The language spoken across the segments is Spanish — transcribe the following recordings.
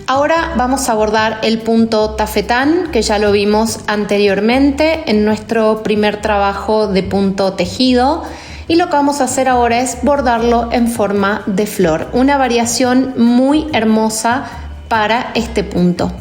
Ahora vamos a bordar el punto tafetán, que ya lo vimos anteriormente en nuestro primer trabajo de punto tejido. Y lo que vamos a hacer ahora es bordarlo en forma de flor, una variación muy hermosa para este punto.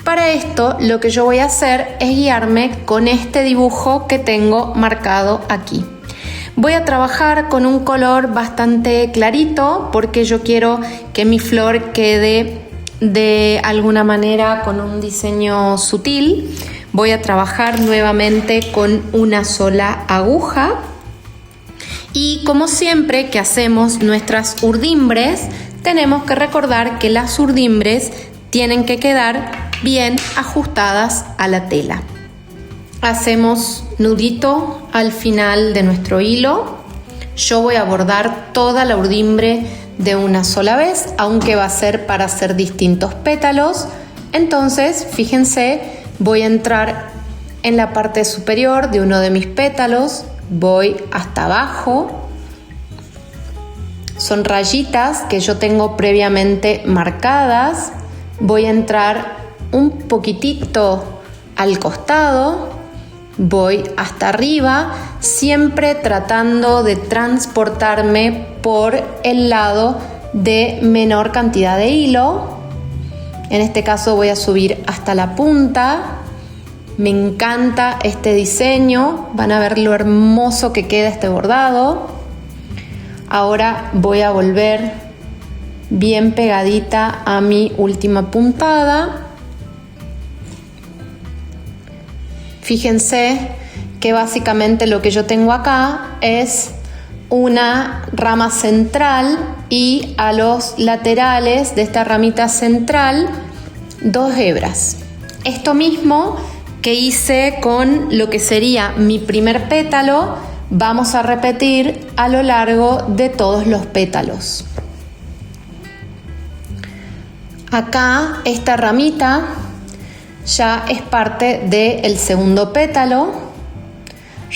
Para esto lo que yo voy a hacer es guiarme con este dibujo que tengo marcado aquí. Voy a trabajar con un color bastante clarito porque yo quiero que mi flor quede de alguna manera con un diseño sutil. Voy a trabajar nuevamente con una sola aguja. Y como siempre que hacemos nuestras urdimbres, tenemos que recordar que las urdimbres tienen que quedar bien ajustadas a la tela. Hacemos nudito al final de nuestro hilo. Yo voy a bordar toda la urdimbre de una sola vez, aunque va a ser para hacer distintos pétalos. Entonces, fíjense, voy a entrar en la parte superior de uno de mis pétalos. Voy hasta abajo, son rayitas que yo tengo previamente marcadas. Voy a entrar un poquitito al costado, voy hasta arriba, siempre tratando de transportarme por el lado de menor cantidad de hilo. En este caso voy a subir hasta la punta. Me encanta este diseño, van a ver lo hermoso que queda este bordado. Ahora voy a volver bien pegadita a mi última puntada. Fíjense que básicamente lo que yo tengo acá es una rama central y a los laterales de esta ramita central 2 hebras. Esto mismo que hice con lo que sería mi primer pétalo, vamos a repetir a lo largo de todos los pétalos. Acá esta ramita ya es parte del segundo pétalo.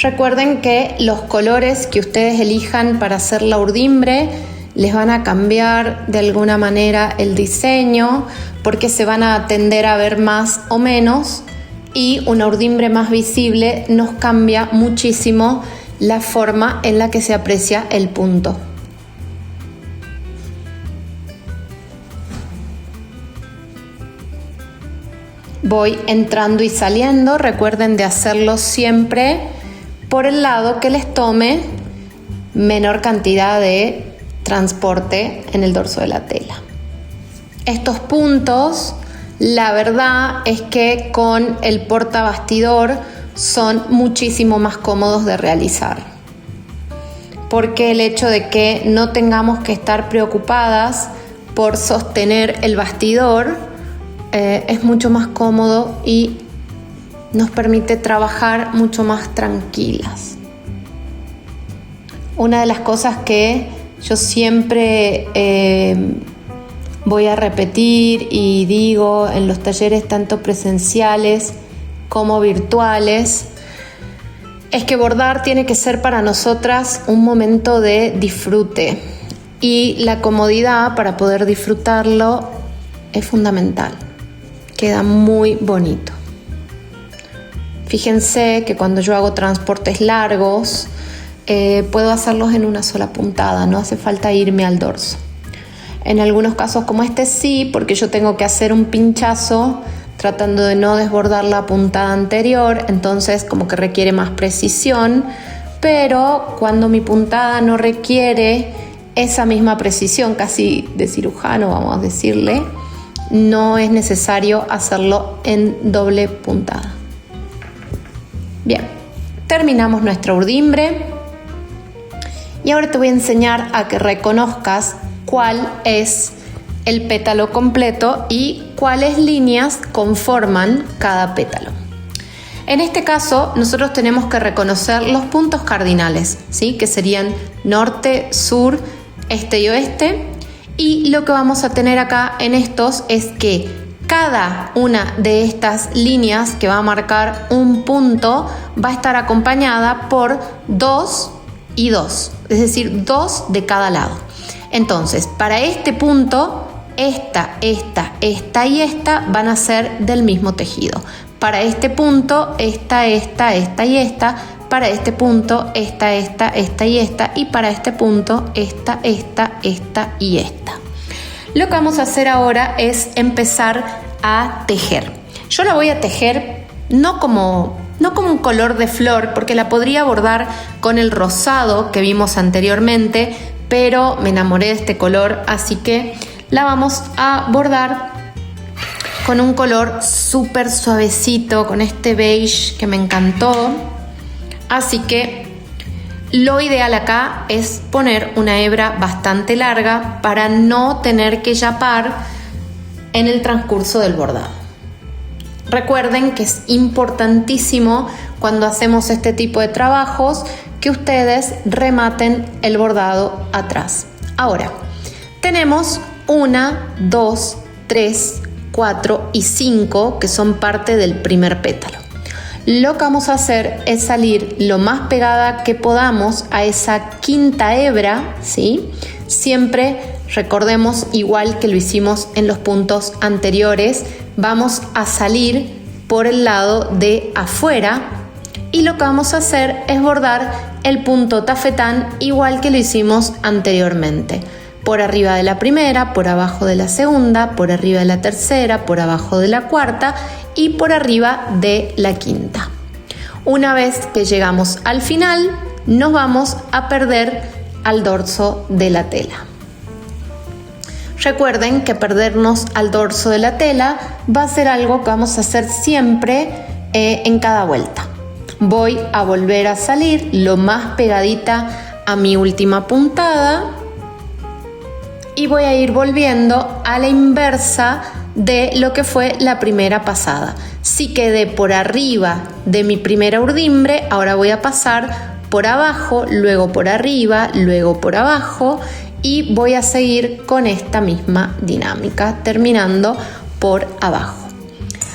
Recuerden que los colores que ustedes elijan para hacer la urdimbre les van a cambiar de alguna manera el diseño, porque se van a tender a ver más o menos, y una urdimbre más visible nos cambia muchísimo la forma en la que se aprecia el punto. Voy entrando y saliendo, recuerden de hacerlo siempre por el lado que les tome menor cantidad de transporte en el dorso de la tela. Estos puntos, la verdad es que con el portabastidor son muchísimo más cómodos de realizar, porque el hecho de que no tengamos que estar preocupadas por sostener el bastidor es mucho más cómodo y nos permite trabajar mucho más tranquilas. Una de las cosas que yo siempre voy a repetir y digo en los talleres tanto presenciales como virtuales es que bordar tiene que ser para nosotras un momento de disfrute, y la comodidad para poder disfrutarlo es fundamental. Queda muy bonito. Fíjense que cuando yo hago transportes largos puedo hacerlos en una sola puntada, no hace falta irme al dorso. En algunos casos como este sí, porque yo tengo que hacer un pinchazo tratando de no desbordar la puntada anterior, entonces como que requiere más precisión, pero cuando mi puntada no requiere esa misma precisión, casi de cirujano vamos a decirle, no es necesario hacerlo en doble puntada. Bien, terminamos nuestra urdimbre y ahora te voy a enseñar a que reconozcas cuál es el pétalo completo y cuáles líneas conforman cada pétalo. En este caso, nosotros tenemos que reconocer los puntos cardinales, ¿sí? Que serían norte, sur, este y oeste. Y lo que vamos a tener acá en estos es que cada una de estas líneas que va a marcar un punto va a estar acompañada por 2 y 2, es decir, 2 de cada lado. Entonces, para este punto esta y esta van a ser del mismo tejido. Para este punto, esta y esta. Para este punto, esta y esta. Y para este punto, esta y esta. Lo que vamos a hacer ahora es empezar a tejer. Yo la voy a tejer no como un color de flor, porque la podría bordar con el rosado que vimos anteriormente, pero me enamoré de este color, así que la vamos a bordar con un color súper suavecito, con este beige que me encantó. Así que lo ideal acá es poner una hebra bastante larga para no tener que yapar en el transcurso del bordado. Recuerden que es importantísimo cuando hacemos este tipo de trabajos que ustedes rematen el bordado atrás. Ahora, tenemos 1, 2, 3, 4 y 5 que son parte del primer pétalo. Lo que vamos a hacer es salir lo más pegada que podamos a esa quinta hebra, ¿sí? Siempre recordemos, igual que lo hicimos en los puntos anteriores, vamos a salir por el lado de afuera y lo que vamos a hacer es bordar el punto tafetán igual que lo hicimos anteriormente. Por arriba de la primera, por abajo de la segunda, por arriba de la tercera, por abajo de la cuarta y por arriba de la quinta. Una vez que llegamos al final, nos vamos a perder al dorso de la tela. Recuerden que perdernos al dorso de la tela va a ser algo que vamos a hacer siempre en cada vuelta. Voy a volver a salir lo más pegadita a mi última puntada y voy a ir volviendo a la inversa de lo que fue la primera pasada. Si quedé por arriba de mi primera urdimbre, ahora voy a pasar por abajo, luego por arriba, luego por abajo y voy a seguir con esta misma dinámica, terminando por abajo.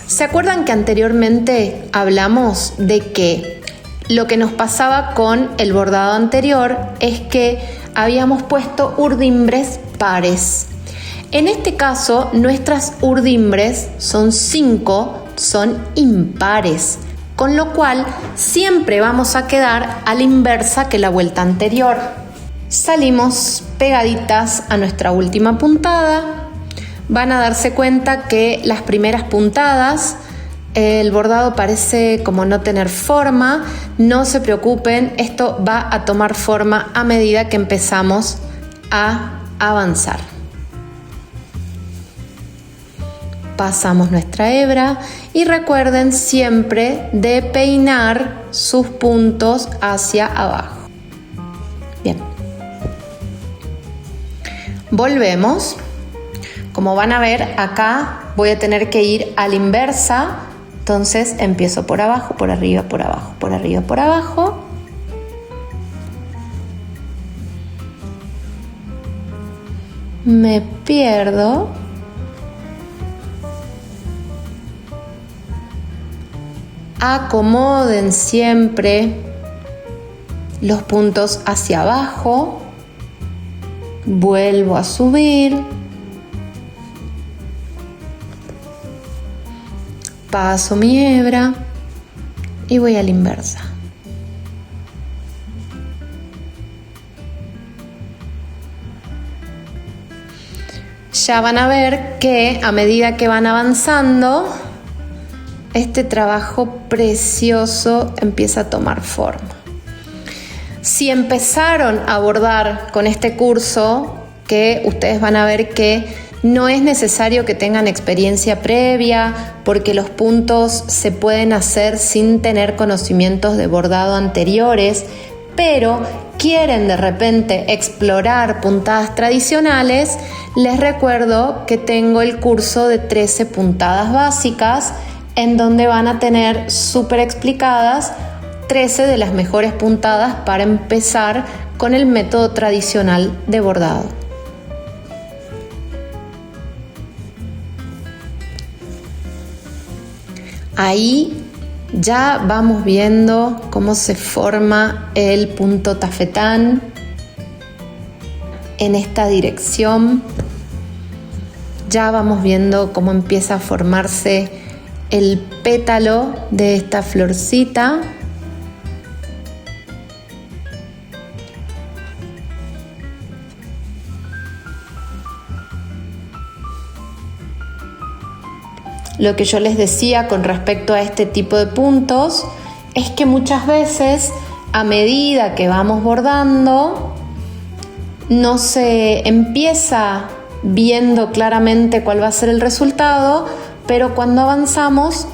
¿Se acuerdan que anteriormente hablamos de que lo que nos pasaba con el bordado anterior es que habíamos puesto urdimbres pares? En este caso, nuestras urdimbres son 5, son impares, con lo cual siempre vamos a quedar a la inversa que la vuelta anterior. Salimos pegaditas a nuestra última puntada. Van a darse cuenta que las primeras puntadas el bordado parece como no tener forma. No se preocupen, esto va a tomar forma a medida que empezamos a avanzar. Pasamos nuestra hebra y recuerden siempre de peinar sus puntos hacia abajo. Bien. Volvemos. Como van a ver, acá voy a tener que ir a la inversa. Entonces empiezo por abajo, por arriba, por abajo, por arriba, por abajo. Me pierdo. Acomoden siempre los puntos hacia abajo. Vuelvo a subir. Paso mi hebra y voy a la inversa. Ya van a ver que a medida que van avanzando, este trabajo precioso empieza a tomar forma. Si empezaron a bordar con este curso, que ustedes van a ver que no es necesario que tengan experiencia previa, porque los puntos se pueden hacer sin tener conocimientos de bordado anteriores, pero quieren de repente explorar puntadas tradicionales, les recuerdo que tengo el curso de 13 puntadas básicas, en donde van a tener súper explicadas 13 de las mejores puntadas para empezar con el método tradicional de bordado. Ahí ya vamos viendo cómo se forma el punto tafetán en esta dirección. ya vamos viendo cómo empieza a formarse el pétalo de esta florcita. Lo que yo les decía con respecto a este tipo de puntos es que muchas veces, a medida que vamos bordando, no se empieza viendo claramente cuál va a ser el resultado, pero cuando avanzamos,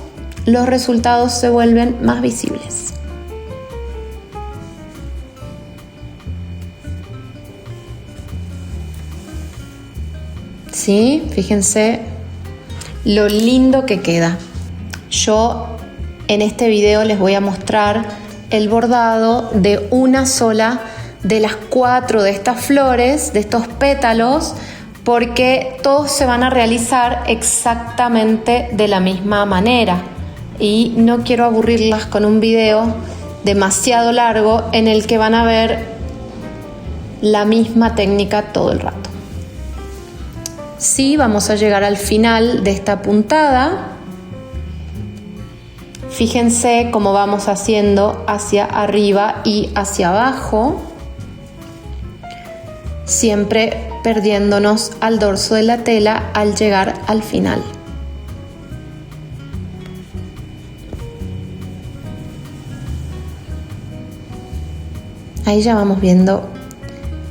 los resultados se vuelven más visibles. ¿Sí? Fíjense lo lindo que queda. Yo en este video les voy a mostrar el bordado de una sola de las 4 de estas flores, de estos pétalos, porque todos se van a realizar exactamente de la misma manera y no quiero aburrirlas con un video demasiado largo en el que van a ver la misma técnica todo el rato. Sí, vamos a llegar al final de esta puntada. Fíjense cómo vamos haciendo hacia arriba y hacia abajo, siempre perdiéndonos al dorso de la tela al llegar al final. Ahí ya vamos viendo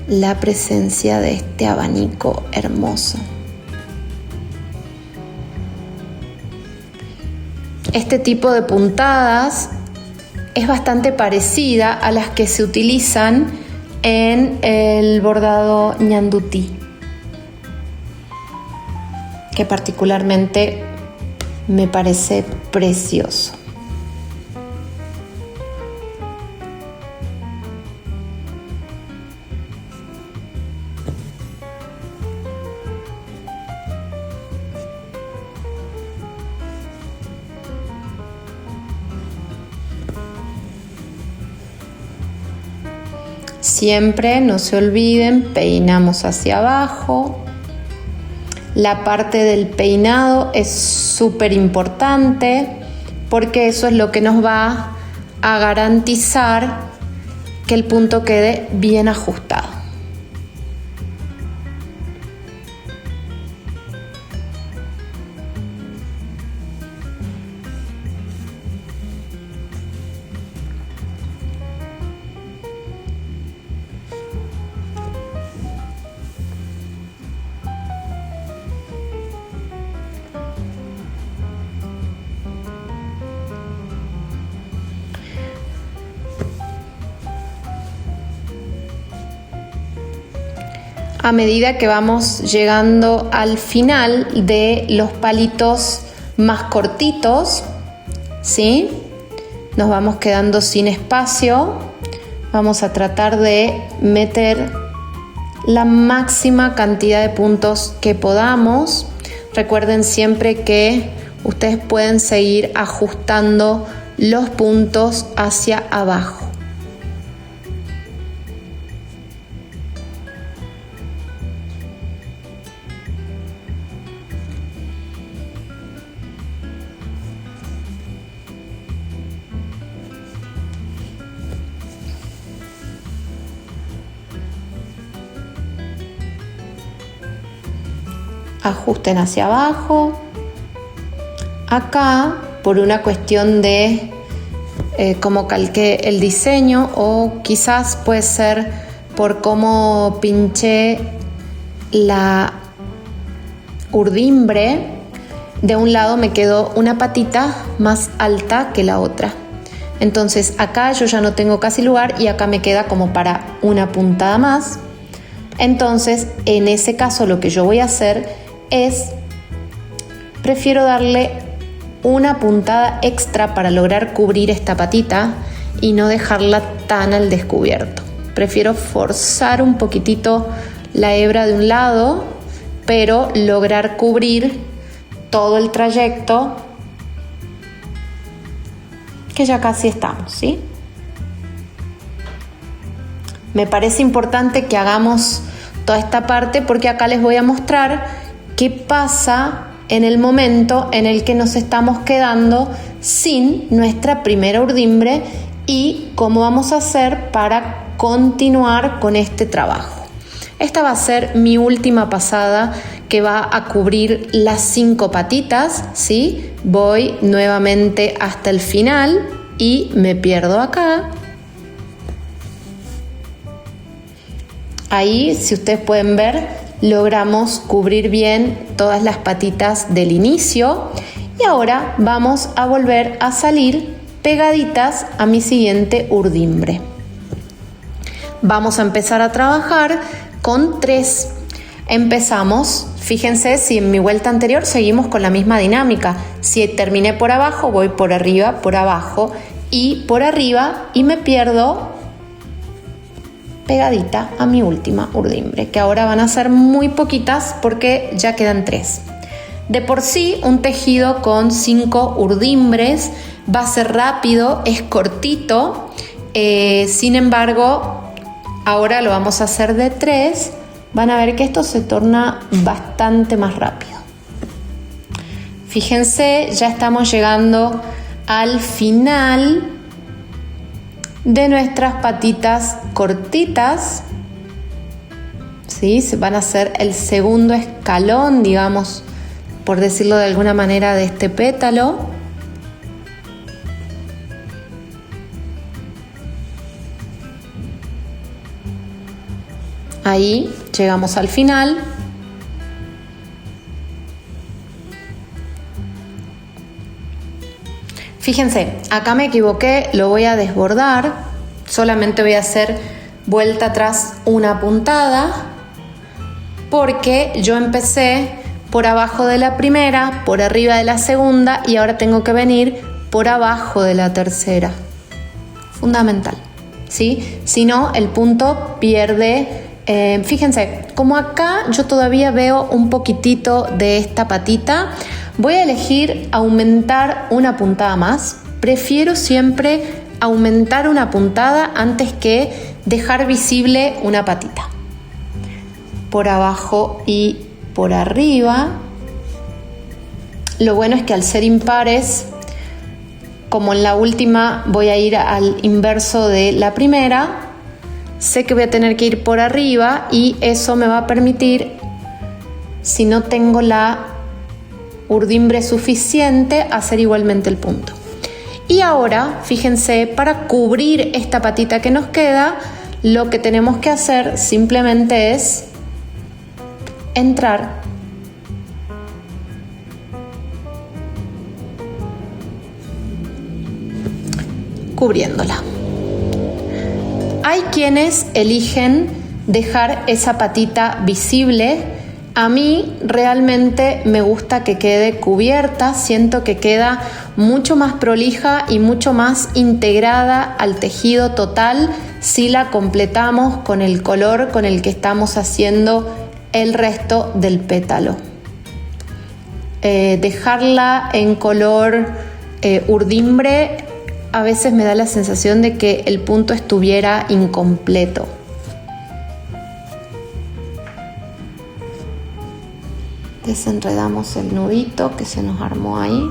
la presencia de este abanico hermoso. Este tipo de puntadas es bastante parecida a las que se utilizan en el bordado ñandutí, que particularmente me parece precioso. Siempre, no se olviden, peinamos hacia abajo. La parte del peinado es súper importante porque eso es lo que nos va a garantizar que el punto quede bien ajustado. A medida que vamos llegando al final de los palitos más cortitos, ¿sí? Nos vamos quedando sin espacio. Vamos a tratar de meter la máxima cantidad de puntos que podamos. Recuerden siempre que ustedes pueden seguir ajustando los puntos hacia abajo. Ajusten hacia abajo. Acá, por una cuestión de cómo calqué el diseño, o quizás puede ser por cómo pinché la urdimbre, de un lado me quedó una patita más alta que la otra. Entonces acá yo ya no tengo casi lugar y acá me queda como para una puntada más. Entonces en ese caso lo que yo voy a hacer es, prefiero darle una puntada extra para lograr cubrir esta patita y no dejarla tan al descubierto. Prefiero forzar un poquitito la hebra de un lado, pero lograr cubrir todo el trayecto, que ya casi estamos, ¿sí? Me parece importante que hagamos toda esta parte porque acá les voy a mostrar qué pasa en el momento en el que nos estamos quedando sin nuestra primera urdimbre y cómo vamos a hacer para continuar con este trabajo. Esta va a ser mi última pasada que va a cubrir las 5 patitas, ¿sí? Voy nuevamente hasta el final y me pierdo acá. Ahí, si ustedes pueden ver, logramos cubrir bien todas las patitas del inicio y ahora vamos a volver a salir pegaditas a mi siguiente urdimbre. Vamos a empezar a trabajar con 3. Empezamos, fíjense si en mi vuelta anterior seguimos con la misma dinámica. Si terminé por abajo, voy por arriba, por abajo y por arriba y me pierdo pegadita a mi última urdimbre, que ahora van a ser muy poquitas porque ya quedan 3. De por sí, un tejido con 5 urdimbres va a ser rápido, es cortito, sin embargo, ahora lo vamos a hacer de 3. Van a ver que esto se torna bastante más rápido. Fíjense, ya estamos llegando al final de nuestras patitas cortitas, ¿sí? Van a ser el segundo escalón, digamos, por decirlo de alguna manera, de este pétalo. Ahí llegamos al final. Fíjense, acá me equivoqué, lo voy a desbordar, solamente voy a hacer vuelta atrás una puntada, porque yo empecé por abajo de la primera, por arriba de la segunda y ahora tengo que venir por abajo de la tercera. Fundamental, ¿sí? Si no, el punto pierde. Fíjense, como acá yo todavía veo un poquitito de esta patita, voy a elegir aumentar una puntada más. Prefiero siempre aumentar una puntada antes que dejar visible una patita. Por abajo y por arriba. Lo bueno es que al ser impares, como en la última voy a ir al inverso de la primera, sé que voy a tener que ir por arriba y eso me va a permitir, si no tengo la urdimbre suficiente, hacer igualmente el punto. Y ahora, fíjense, para cubrir esta patita que nos queda, lo que tenemos que hacer simplemente es entrar cubriéndola. Hay quienes eligen dejar esa patita visible. A mí realmente me gusta que quede cubierta, siento que queda mucho más prolija y mucho más integrada al tejido total si la completamos con el color con el que estamos haciendo el resto del pétalo. Dejarla en color urdimbre a veces me da la sensación de que el punto estuviera incompleto. Desenredamos el nudito que se nos armó ahí.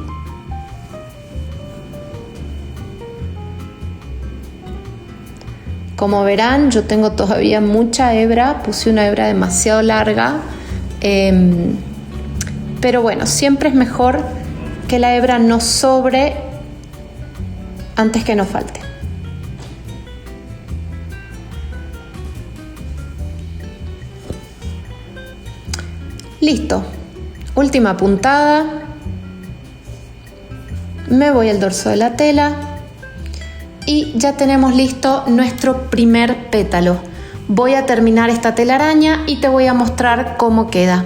Como verán, yo tengo todavía mucha hebra, puse una hebra demasiado larga, pero bueno, siempre es mejor que la hebra nos sobre antes que nos falte. Listo, última puntada, me voy al dorso de la tela y ya tenemos listo nuestro primer pétalo. Voy a terminar esta telaraña y te voy a mostrar cómo queda.